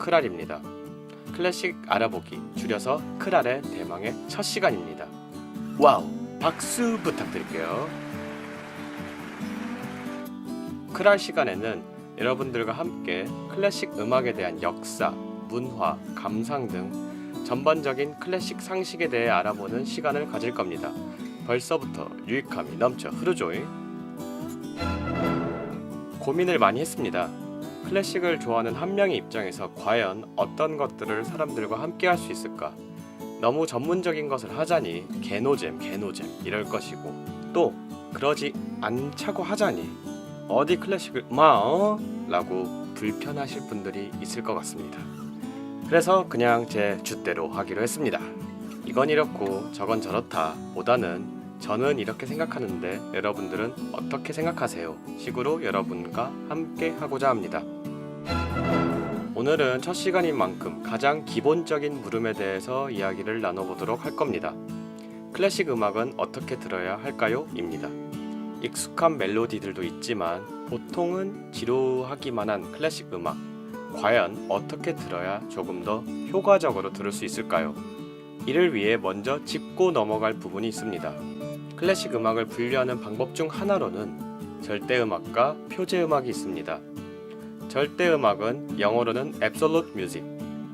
크랄입니다. 클래식 알아보기, 줄여서 크랄의 대망의 첫 시간입니다. 와우! 박수 부탁드릴게요. 크랄 시간에는 여러분들과 함께 클래식 음악에 대한 역사, 문화, 감상 등 전반적인 클래식 상식에 대해 알아보는 시간을 가질 겁니다. 벌써부터 유익함이 넘쳐 흐르죠잉. 고민을 많이 했습니다. 클래식을 좋아하는 한 명의 입장에서 과연 어떤 것들을 사람들과 함께 할 수 있을까? 너무 전문적인 것을 하자니 개노잼 이럴 것이고, 또 그러지 않자고 하자니 어디 클래식을 라고 불편하실 분들이 있을 것 같습니다. 그래서 그냥 제 줏대로 하기로 했습니다. 이건 이렇고 저건 저렇다 보다는 저는 이렇게 생각하는데 여러분들은 어떻게 생각하세요? 식으로 여러분과 함께 하고자 합니다. 오늘은 첫 시간인 만큼 가장 기본적인 물음에 대해서 이야기를 나눠보도록 할 겁니다. 클래식 음악은 어떻게 들어야 할까요? 입니다. 익숙한 멜로디들도 있지만 보통은 지루하기만 한 클래식 음악, 과연 어떻게 들어야 조금 더 효과적으로 들을 수 있을까요? 이를 위해 먼저 짚고 넘어갈 부분이 있습니다. 클래식 음악을 분류하는 방법 중 하나로는 절대음악과 표제음악이 있습니다. 절대음악은 영어로는 Absolute Music,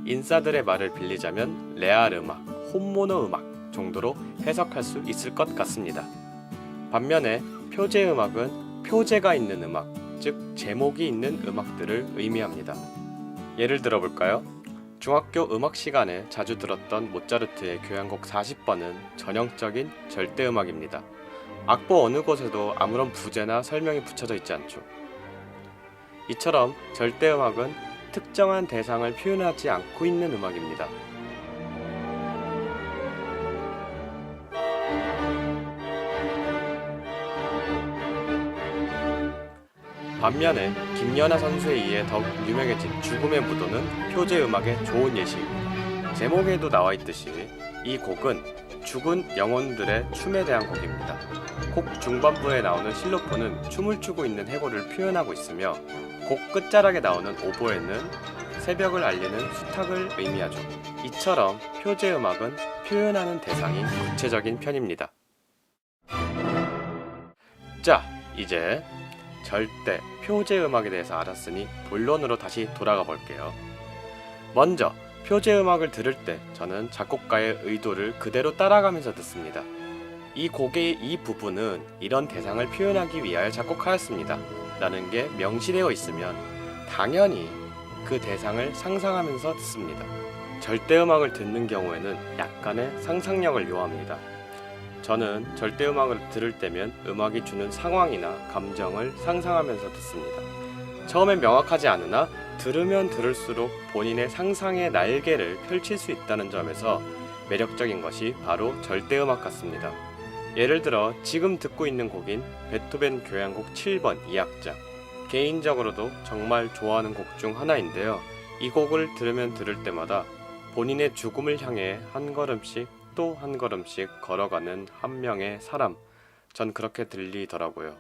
인싸들의 말을 빌리자면 레알 음악, 홈모노 음악 정도로 해석할 수 있을 것 같습니다. 반면에 표제음악은 표제가 있는 음악, 즉 제목이 있는 음악들을 의미합니다. 예를 들어볼까요? 중학교 음악 시간에 자주 들었던 모차르트의 교향곡 40번은 전형적인 절대음악입니다. 악보 어느 곳에도 아무런 부제나 설명이 붙여져 있지 않죠. 이처럼 절대음악은 특정한 대상을 표현하지 않고 있는 음악입니다. 반면에 김연아 선수에 의해 더욱 유명해진 죽음의 무도는 표제음악의 좋은 예시입니다. 제목에도 나와있듯이 이 곡은 죽은 영혼들의 춤에 대한 곡입니다. 곡 중반부에 나오는 실로폰은 춤을 추고 있는 해골을 표현하고 있으며 곡 끝자락에 나오는 오보에는 새벽을 알리는 수탉을 의미하죠. 이처럼 표제음악은 표현하는 대상이 구체적인 편입니다. 자, 이제 절대, 표제음악에 대해서 알았으니 본론으로 다시 돌아가 볼게요. 먼저 표제음악을 들을 때 저는 작곡가의 의도를 그대로 따라가면서 듣습니다. 이 곡의 이 부분은 이런 대상을 표현하기 위하여 작곡하였습니다 라는 게 명시되어 있으면 당연히 그 대상을 상상하면서 듣습니다. 절대음악을 듣는 경우에는 약간의 상상력을 요합니다. 저는 절대음악을 들을 때면 음악이 주는 상황이나 감정을 상상하면서 듣습니다. 처음엔 명확하지 않으나 들으면 들을수록 본인의 상상의 날개를 펼칠 수 있다는 점에서 매력적인 것이 바로 절대음악 같습니다. 예를 들어 지금 듣고 있는 곡인 베토벤 교향곡 7번 2악장, 개인적으로도 정말 좋아하는 곡 중 하나인데요. 이 곡을 들으면 들을 때마다 본인의 죽음을 향해 한 걸음씩 또 한 걸음씩 걸어가는 한 명의 사람, 전 그렇게 들리더라고요.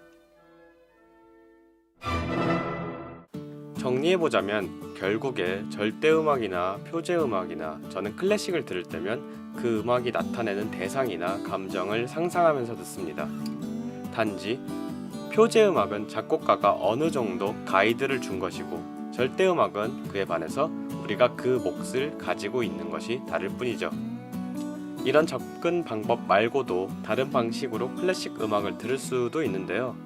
정리해보자면 결국에 절대음악이나 표제음악이나 저는 클래식을 들을 때면 그 음악이 나타내는 대상이나 감정을 상상하면서 듣습니다. 단지 표제음악은 작곡가가 어느 정도 가이드를 준 것이고 절대음악은 그에 반해서 우리가 그 몫을 가지고 있는 것이 다를 뿐이죠. 이런 접근 방법 말고도 다른 방식으로 클래식 음악을 들을 수도 있는데요.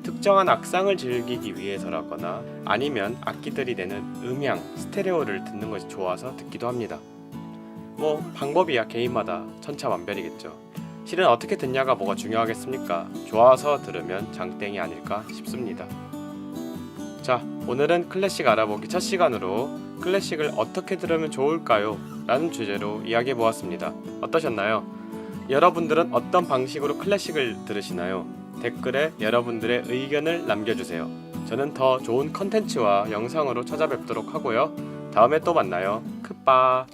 특정한 악상을 즐기기 위해서라거나 아니면 악기들이 내는 음향, 스테레오를 듣는 것이 좋아서 듣기도 합니다. 방법이야 개인마다 천차만별이겠죠. 실은 어떻게 듣냐가 뭐가 중요하겠습니까? 좋아서 들으면 장땡이 아닐까 싶습니다. 자, 오늘은 클래식 알아보기 첫 시간으로 클래식을 어떻게 들으면 좋을까요? 라는 주제로 이야기해보았습니다. 어떠셨나요? 여러분들은 어떤 방식으로 클래식을 들으시나요? 댓글에 여러분들의 의견을 남겨주세요. 저는 더 좋은 컨텐츠와 영상으로 찾아뵙도록 하고요. 다음에 또 만나요. 크빠.